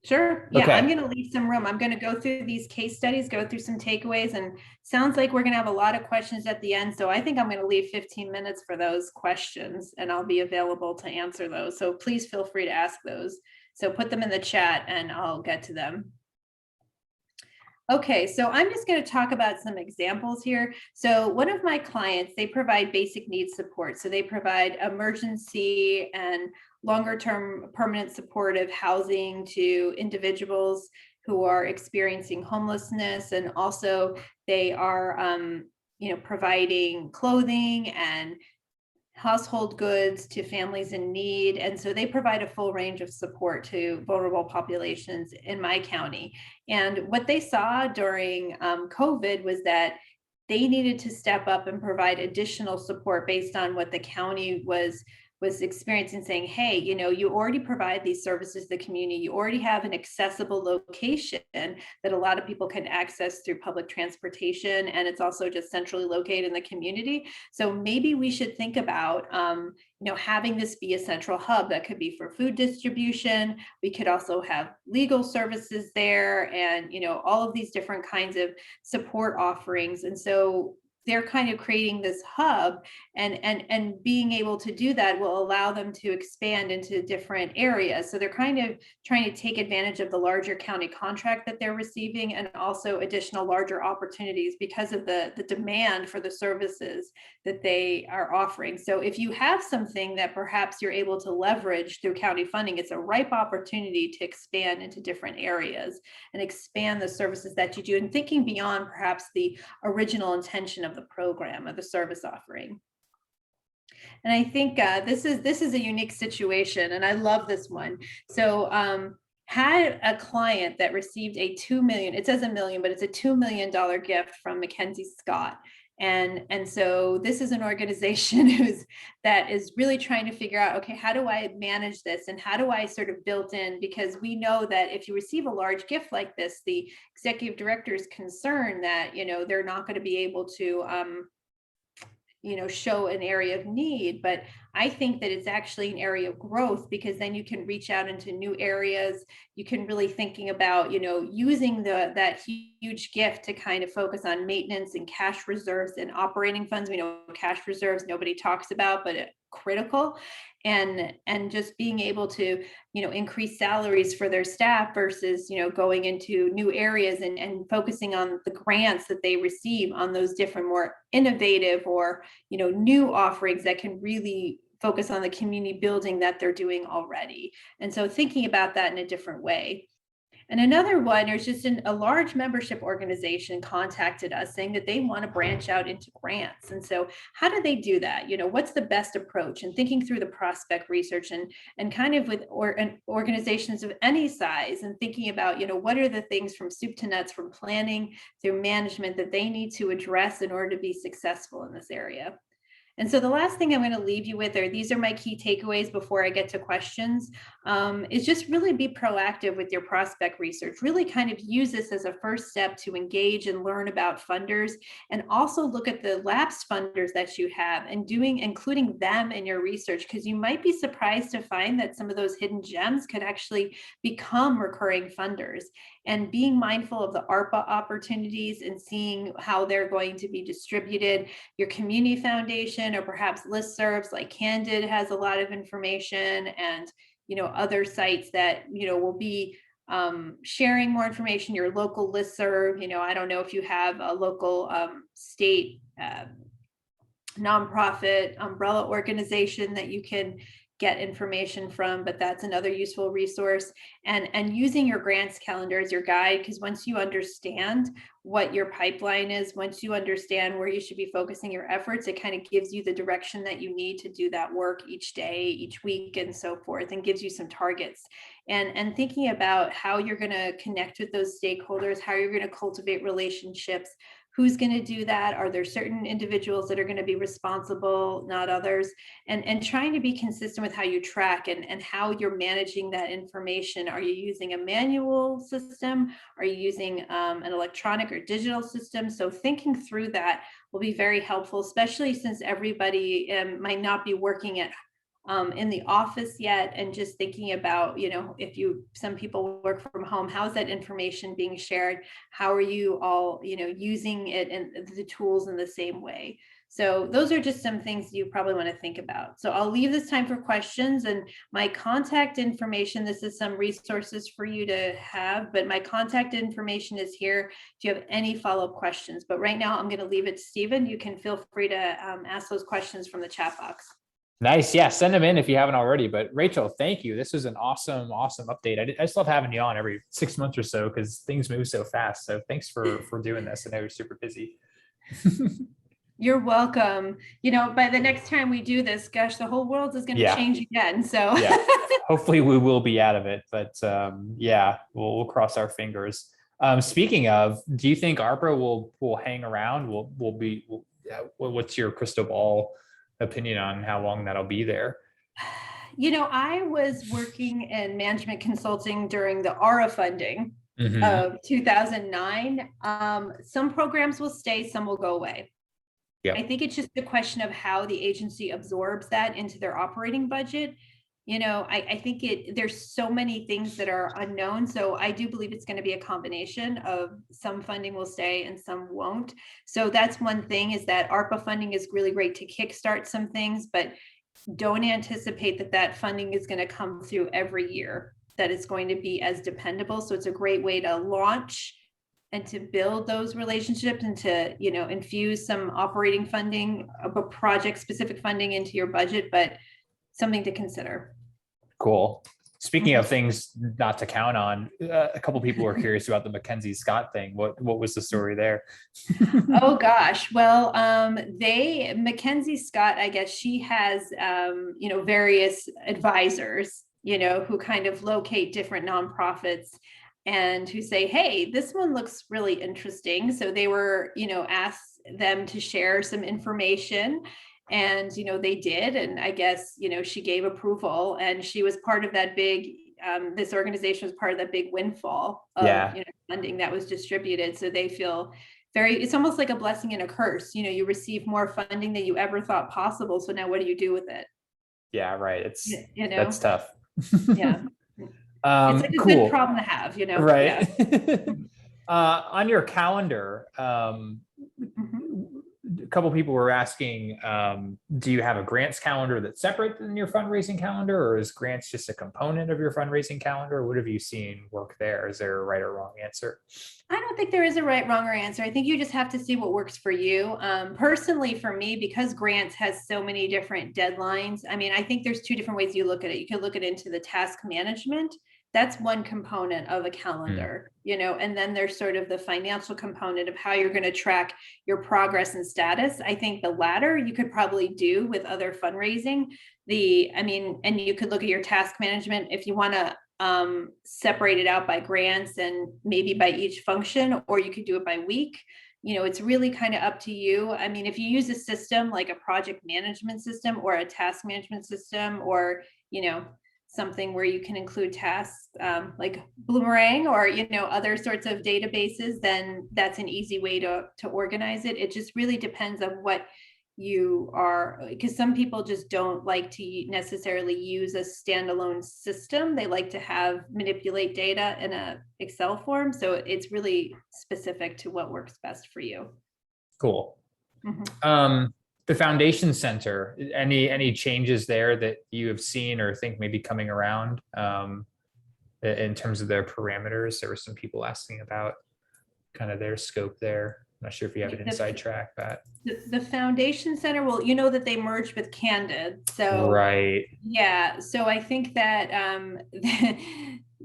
Sure. Yeah, I'm Okay. going to leave some room. I'm going to go through these case studies, go through some takeaways, and sounds like we're going to have a lot of questions at the end. So I think I'm going to leave 15 minutes for those questions, and I'll be available to answer those. So please feel free to ask those. So put them in the chat and I'll get to them. Okay, so I'm just going to talk about some examples here. So one of my clients, they provide basic needs support. So they provide emergency and longer term permanent supportive housing to individuals who are experiencing homelessness. And also they are, providing clothing and household goods to families in need. And so they provide a full range of support to vulnerable populations in my county. And what they saw during COVID was that they needed to step up and provide additional support based on what the county was experiencing, saying, hey, you already provide these services to the community. You already have an accessible location that a lot of people can access through public transportation. And it's also just centrally located in the community. So maybe we should think about, having this be a central hub that could be for food distribution. We could also have legal services there and, all of these different kinds of support offerings. And so they're kind of creating this hub, and being able to do that will allow them to expand into different areas. So they're kind of trying to take advantage of the larger county contract that they're receiving, and also additional larger opportunities because of the demand for the services that they are offering. So if you have something that perhaps you're able to leverage through county funding, it's a ripe opportunity to expand into different areas and expand the services that you do, and thinking beyond perhaps the original intention of the program or the service offering. And I think this is a unique situation, and I love this one. So had a client that received a $2 million, it says $1 million, but it's a $2 million gift from Mackenzie Scott. And so this is an organization that is really trying to figure out, okay, how do I manage this, and how do I sort of build in, because we know that if you receive a large gift like this, the executive director is concerned that, they're not going to be able to show an area of need. But I think that it's actually an area of growth, because then you can reach out into new areas. You can really thinking about, using that huge gift to kind of focus on maintenance and cash reserves and operating funds. We know cash reserves nobody talks about, but critical. And just being able to, increase salaries for their staff versus, going into new areas and focusing on the grants that they receive on those different, more innovative or, new offerings that can really focus on the community building that they're doing already. And so thinking about that in a different way. And another one, there's just a large membership organization contacted us saying that they want to branch out into grants. And so how do they do that? What's the best approach? And thinking through the prospect research and kind of with organizations of any size, and thinking about, what are the things from soup to nuts, from planning through management, that they need to address in order to be successful in this area. And so the last thing I'm going to leave you with, these are my key takeaways before I get to questions, is just really be proactive with your prospect research. Really kind of use this as a first step to engage and learn about funders, and also look at the lapsed funders that you have and including them in your research, because you might be surprised to find that some of those hidden gems could actually become recurring funders. And being mindful of the ARPA opportunities and seeing how they're going to be distributed. Your community foundation, or perhaps listservs like Candid has a lot of information, and other sites that will be sharing more information. Your local listserv, I don't know if you have a local state nonprofit umbrella organization that you can get information from, but that's another useful resource. And using your grants calendar as your guide, because once you understand what your pipeline is, once you understand where you should be focusing your efforts, it kind of gives you the direction that you need to do that work each day, each week, and so forth, and gives you some targets. And thinking about how you're going to connect with those stakeholders, how you're going to cultivate relationships. Who's going to do that? Are there certain individuals that are going to be responsible, not others? And trying to be consistent with how you track and how you're managing that information. Are you using a manual system? Are you using an electronic or digital system? So thinking through that will be very helpful, especially since everybody might not be working at in the office yet, and just thinking about, if some people work from home, how's that information being shared? How are you all, using it and the tools in the same way? So those are just some things you probably want to think about. So I'll leave this time for questions, and my contact information, this is some resources for you to have, but my contact information is here if you have any follow-up questions. But right now I'm going to leave it to Stephen. You can feel free to ask those questions from the chat box. Nice. Yeah. Send them in if you haven't already. But Rachel, thank you. This was an awesome update. I just love having you on every 6 months or so because things move so fast. So thanks for doing this. I know you're super busy. You're welcome. By the next time we do this, gosh, the whole world is going to change again. So yeah, hopefully we will be out of it. But yeah, we'll cross our fingers. Speaking of, do you think ARPA will hang around? What's your crystal ball opinion on how long that'll be there? I was working in management consulting during the ARA funding of 2009. Some programs will stay, some will go away. I think it's just a question of how the agency absorbs that into their operating budget. I think there's so many things that are unknown. So I do believe it's going to be a combination of some funding will stay and some won't. So that's one thing, is that ARPA funding is really great to kickstart some things, but don't anticipate that funding is going to come through every year, that it's going to be as dependable. So it's a great way to launch and to build those relationships and to, infuse some operating funding, project specific funding into your budget, but something to consider. Cool. Speaking of things not to count on, a couple people were curious about the Mackenzie Scott thing. What was the story there? Oh gosh. Well, Mackenzie Scott, I guess she has, various advisors, who kind of locate different nonprofits and who say, hey, this one looks really interesting. So they were, asked them to share some information, and, they did. And I guess, she gave approval, and she was part of that big, this organization was part of that big windfall of funding that was distributed. So they feel it's almost like a blessing and a curse. You receive more funding than you ever thought possible. So now what do you do with it? Yeah, right. That's tough. Yeah. It's like a good problem to have, Right. Yeah. On your calendar, a couple people were asking, do you have a grants calendar that's separate than your fundraising calendar, or is grants just a component of your fundraising calendar? What have you seen work there? Is there a right or wrong answer? I don't think there is a right, wrong, or answer. I think you just have to see what works for you. Personally, for me, because grants has so many different deadlines, I think there's two different ways you look at it. You can look at it into the task management. That's one component of a calendar, and then there's sort of the financial component of how you're going to track your progress and status. I think the latter you could probably do with other fundraising. And you could look at your task management if you want to separate it out by grants and maybe by each function, or you could do it by week. It's really kind of up to you. If you use a system like a project management system or a task management system, or, something where you can include tasks like Boomerang or, other sorts of databases, then that's an easy way to organize it. It just really depends on what you are, because some people just don't like to necessarily use a standalone system. They like to manipulate data in a Excel form. So it's really specific to what works best for you. Cool. The Foundation Center, any changes there that you have seen or think maybe coming around in terms of their parameters? There were some people asking about kind of their scope there. I'm not sure if you have an inside track, but the Foundation Center, well, you know that they merged with Candid. So right. Yeah. So I think that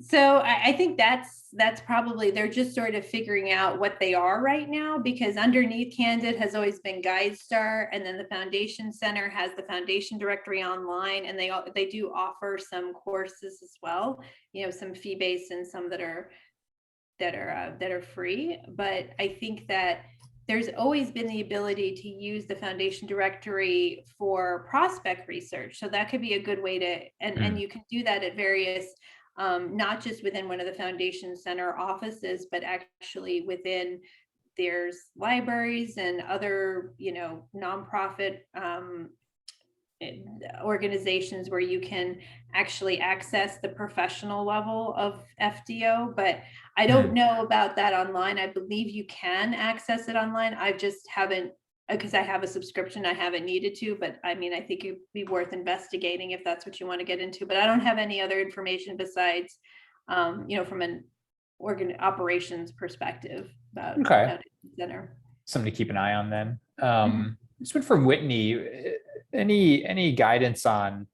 so I think that's probably, they're just sort of figuring out what they are right now, because underneath Candid has always been GuideStar, and then the Foundation Center has the Foundation Directory online, and they do offer some courses as well, some fee-based and some that are free. But I think that there's always been the ability to use the Foundation Directory for prospect research. So that could be a good way to, and you can do that at various, not just within one of the Foundation Center offices, but actually within, there's libraries and other, nonprofit organizations where you can actually access the professional level of FDO, but I don't know about that online. I believe you can access it online. I just haven't, because I have a subscription, I haven't needed to, but I mean, I think it'd be worth investigating if that's what you want to get into, but I don't have any other information besides, from an operations perspective about Okay. center. Something to keep an eye on then. Mhm. This one from Whitney. Any guidance on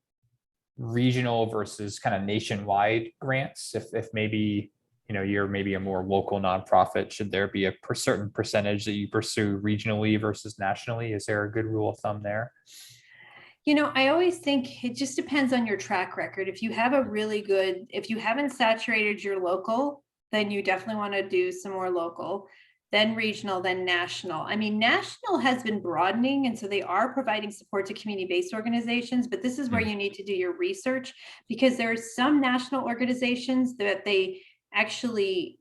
regional versus kind of nationwide grants? If maybe, you're maybe a more local nonprofit, should there be a certain percentage that you pursue regionally versus nationally? Is there a good rule of thumb there? I always think it just depends on your track record. If you have if you haven't saturated your local, then you definitely want to do some more local, then regional, then national. I mean, national has been broadening, and so they are providing support to community-based organizations, but this is where you need to do your research, because there are some national organizations that they actually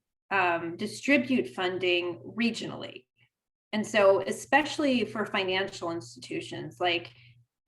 distribute funding regionally. And so, especially for financial institutions like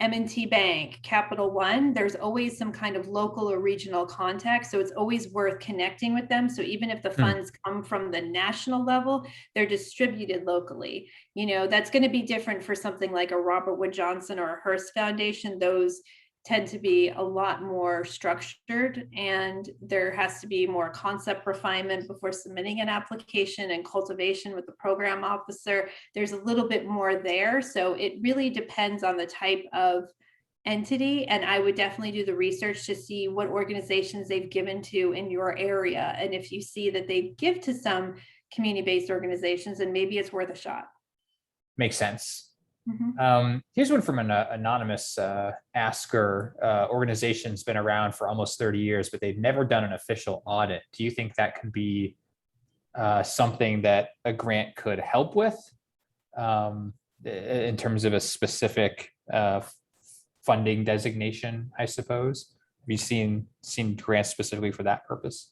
M&T Bank, Capital One, there's always some kind of local or regional contact. So it's always worth connecting with them. So even if the funds come from the national level, they're distributed locally. That's going to be different for something like a Robert Wood Johnson or a Hearst Foundation. Those tend to be a lot more structured, and there has to be more concept refinement before submitting an application and cultivation with the program officer. There's a little bit more there. So it really depends on the type of entity. And I would definitely do the research to see what organizations they've given to in your area. And if you see that they give to some community-based organizations, then maybe it's worth a shot. Makes sense. Here's one from an anonymous asker. Organization's been around for almost 30 years, but they've never done an official audit. Do you think that could be something that a grant could help with in terms of a specific funding designation, I suppose? Have you seen grants specifically for that purpose?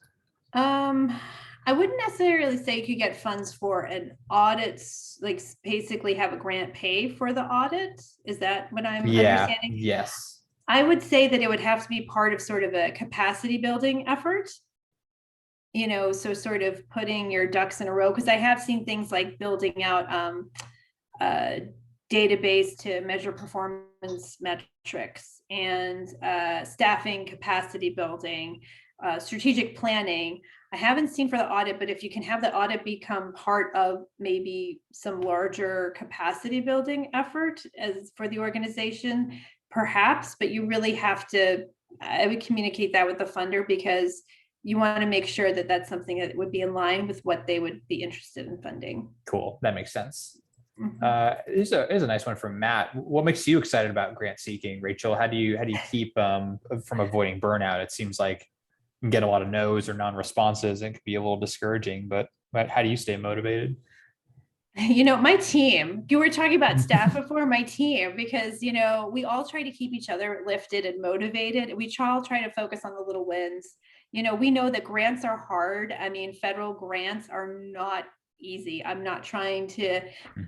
I wouldn't necessarily say you could get funds for an audit, like basically have a grant pay for the audit. Is that what I'm understanding? Yes. I would say that it would have to be part of sort of a capacity building effort. So sort of putting your ducks in a row, because I have seen things like building out a database to measure performance metrics, and staffing capacity building, strategic planning. I haven't seen for the audit, but if you can have the audit become part of maybe some larger capacity building effort as for the organization, perhaps, but you really have to, I would communicate that with the funder, because you want to make sure that that's something that would be in line with what they would be interested in funding. Cool. That makes sense. Here's a nice one from Matt. What makes you excited about grant seeking, Rachel? How do you keep from avoiding burnout? It seems like you can get a lot of no's or non-responses, and it can be a little discouraging, but how do you stay motivated? My team, you were talking about staff before, my team, because, we all try to keep each other lifted and motivated. We all try to focus on the little wins. We know that grants are hard. I mean, federal grants are not easy. I'm not trying to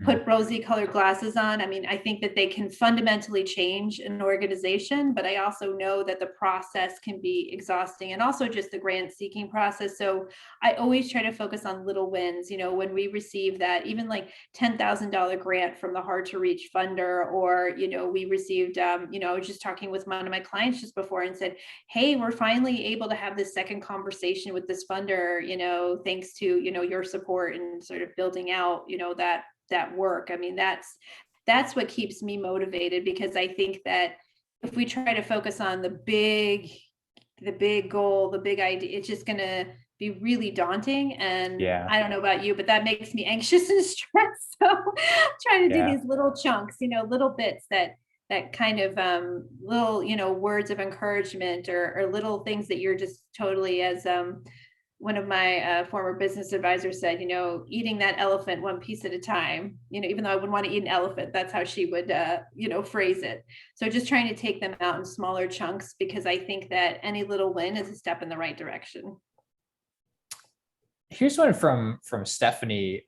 put rosy colored glasses on. I mean, I think that they can fundamentally change an organization, but I also know that the process can be exhausting, and also just the grant seeking process. So I always try to focus on little wins. When we receive that, even like $10,000 grant from the Hard to Reach funder, or, we received, I was just talking with one of my clients just before and said, hey, we're finally able to have this second conversation with this funder, thanks to, your support and sort of building out, that work. I mean, that's what keeps me motivated, because I think that if we try to focus on the big goal, the big idea, it's just going to be really daunting. And I don't know about you, but that makes me anxious and stressed. So trying to do these little chunks, little bits that kind of little, words of encouragement, or little things that you're just totally, as one of my former business advisors said, eating that elephant one piece at a time, even though I wouldn't want to eat an elephant, that's how she would, phrase it. So just trying to take them out in smaller chunks, because I think that any little win is a step in the right direction. Here's one from Stephanie.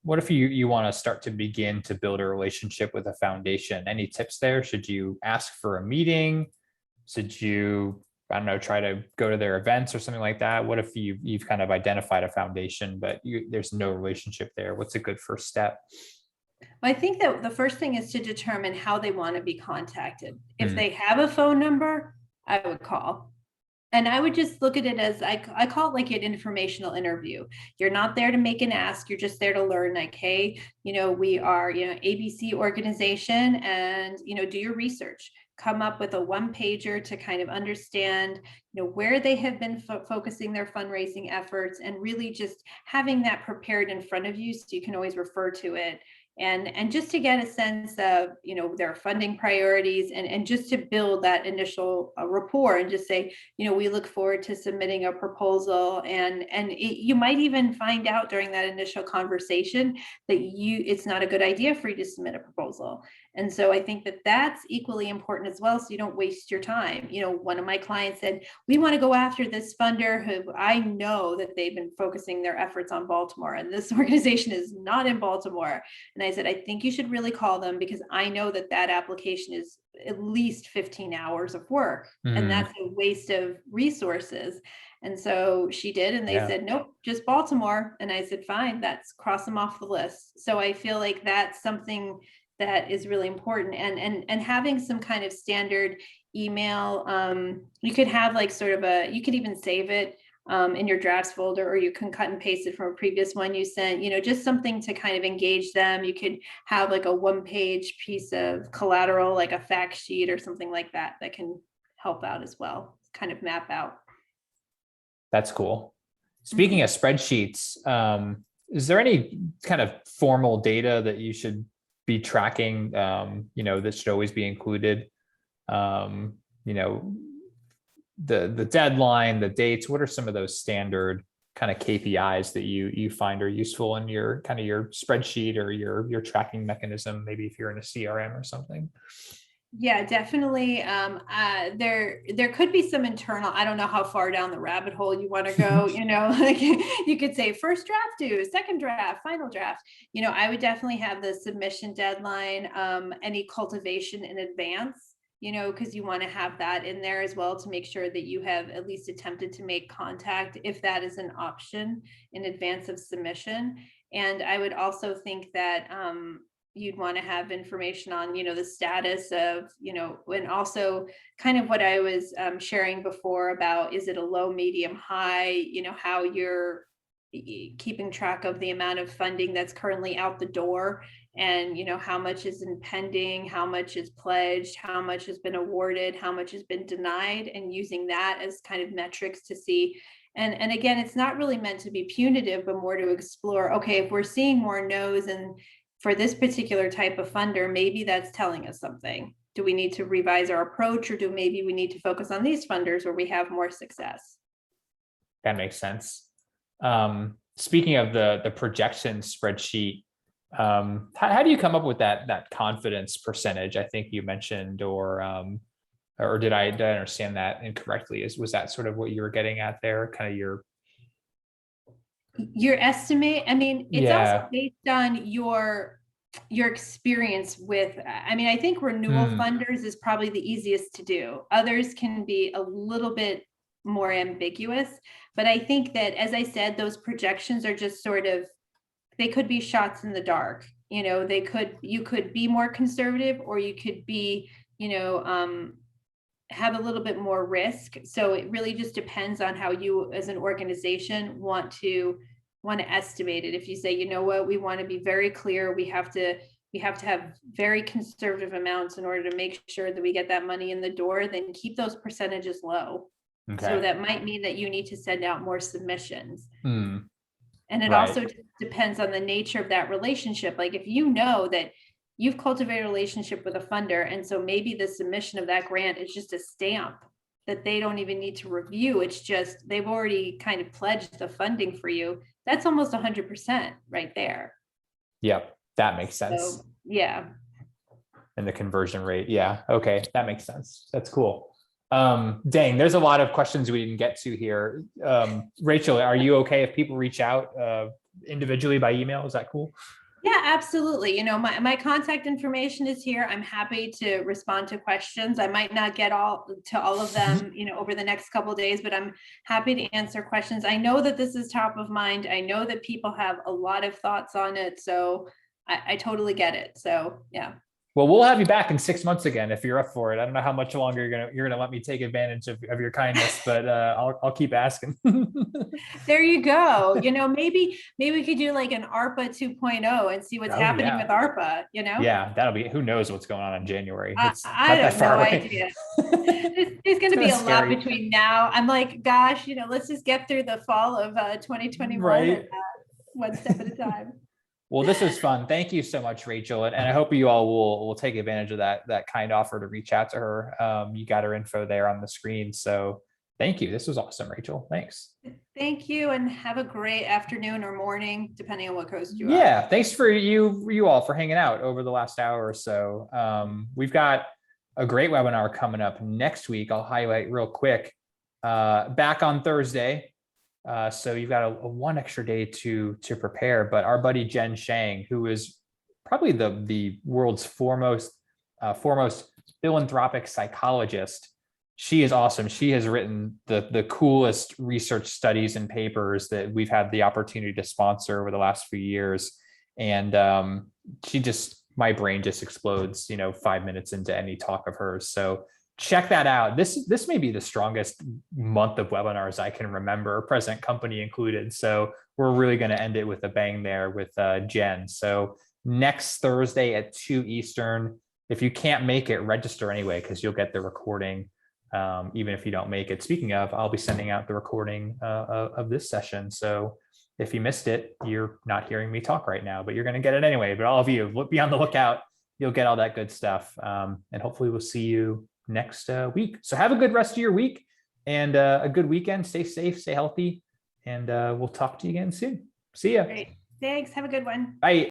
What if you want to start to begin to build a relationship with a foundation? Any tips there? Should you ask for a meeting? Should you, I don't know, try to go to their events or something like that? What if you've kind of identified a foundation, but there's no relationship there? What's a good first step? I think that the first thing is to determine how they want to be contacted. If Hmm. they have a phone number, I would call. And I would just look at it as I call it like an informational interview. You're not there to make an ask, you're just there to learn, like, hey, we are, ABC organization, and, do your research. Come up with a one pager to kind of understand, where they have been focusing their fundraising efforts, and really just having that prepared in front of you so you can always refer to it. And just to get a sense of, their funding priorities, and just to build that initial rapport, and just say, we look forward to submitting a proposal. And you might even find out during that initial conversation that it's not a good idea for you to submit a proposal. And so I think that that's equally important as well, so you don't waste your time. One of my clients said, we want to go after this funder who I know that they've been focusing their efforts on Baltimore, and this organization is not in Baltimore. And I said, I think you should really call them, because I know that that application is at least 15 hours of work, and that's a waste of resources. And so she did, and they said, nope, just Baltimore. And I said, fine, that's cross them off the list. So I feel like that's something that is really important. And having some kind of standard email, you could have like sort of you could even save it in your drafts folder, or you can cut and paste it from a previous one you sent, just something to kind of engage them. You could have like a one-page piece of collateral, like a fact sheet or something like that, that can help out as well, kind of map out. That's cool. Speaking of spreadsheets, is there any kind of formal data that you should be tracking, that should always be included? The deadline, the dates, what are some of those standard kind of KPIs that you find are useful in your kind of your spreadsheet or your tracking mechanism, maybe if you're in a CRM or something? Yeah, definitely. There could be some internal, I don't know how far down the rabbit hole you want to go, like you could say first draft due, second draft, final draft. I would definitely have the submission deadline, any cultivation in advance, because you want to have that in there as well, to make sure that you have at least attempted to make contact, if that is an option, in advance of submission. And I would also think that you'd want to have information on, the status of, and also kind of what I was sharing before about, is it a low, medium, high, how you're keeping track of the amount of funding that's currently out the door, and how much is impending, how much is pledged, how much has been awarded, how much has been denied, and using that as kind of metrics to see. And again, it's not really meant to be punitive, but more to explore, okay, if we're seeing more no's, and for this particular type of funder, maybe that's telling us something. Do we need to revise our approach, or maybe we need to focus on these funders where we have more success? That makes sense. Speaking of the projection spreadsheet, how do you come up with that confidence percentage? I think you mentioned, or did I understand that incorrectly? Was that sort of what you were getting at there? Kind of your estimate? I mean, it's also based on your experience with, I think renewal funders is probably the easiest to do. Others can be a little bit more ambiguous, but I think that, as I said, those projections are just sort of, they could be shots in the dark. You could be more conservative, or you could be, have a little bit more risk. So it really just depends on how you as an organization want to estimate it. If you say, what, we want to be very clear, we have to have very conservative amounts in order to make sure that we get that money in the door, then keep those percentages low. Okay. So that might mean that you need to send out more submissions. And it also depends on the nature of that relationship. Like, if you know that you've cultivated a relationship with a funder, and so maybe the submission of that grant is just a stamp that they don't even need to review, it's just they've already kind of pledged the funding for you, that's almost 100% right there. Yep, that makes sense. So, yeah. And the conversion rate, yeah, okay, that makes sense. That's cool. Dang, there's a lot of questions we didn't get to here. Rachel, are you okay if people reach out individually by email? Is that cool? Yeah, absolutely. My contact information is here. I'm happy to respond to questions. I might not get all of them, over the next couple of days, but I'm happy to answer questions. I know that this is top of mind. I know that people have a lot of thoughts on it. So I totally get it. So yeah. Well, we'll have you back in 6 months again if you're up for it. I don't know how much longer you're gonna let me take advantage of your kindness, but I'll keep asking. There you go. Maybe we could do like an ARPA 2.0 and see what's happening with ARPA, Yeah, that'll be, who knows what's going on in January. It's I not that have far no away. idea. There's going to be a lot between now. I'm like, gosh, let's just get through the fall of 2021 Right. and, one step at a time. Well, this was fun. Thank you so much, Rachel. And I hope you all will take advantage of that kind offer to reach out to her. You got her info there on the screen. So thank you. This was awesome, Rachel. Thanks. Thank you. And have a great afternoon or morning, depending on what coast you are. Yeah. Thanks for you all for hanging out over the last hour or so. We've got a great webinar coming up next week. I'll highlight real quick. Back on Thursday. So you've got a one extra day to prepare, but our buddy Jen Shang, who is probably the world's foremost philanthropic psychologist, she is awesome. She has written the coolest research studies and papers that we've had the opportunity to sponsor over the last few years. And my brain just explodes, 5 minutes into any talk of hers. So check that out. This may be the strongest month of webinars I can remember, present company included. So we're really going to end it with a bang there with Jen. So next Thursday at 2 Eastern, if you can't make it, register anyway, because you'll get the recording, even if you don't make it. Speaking of, I'll be sending out the recording of this session. So if you missed it, you're not hearing me talk right now, but you're going to get it anyway. But all of you, be on the lookout. You'll get all that good stuff. And hopefully we'll see you next week. So have a good rest of your week and a good weekend. Stay safe, stay healthy, and we'll talk to you again soon. See ya. Great. Thanks. Have a good one. Bye.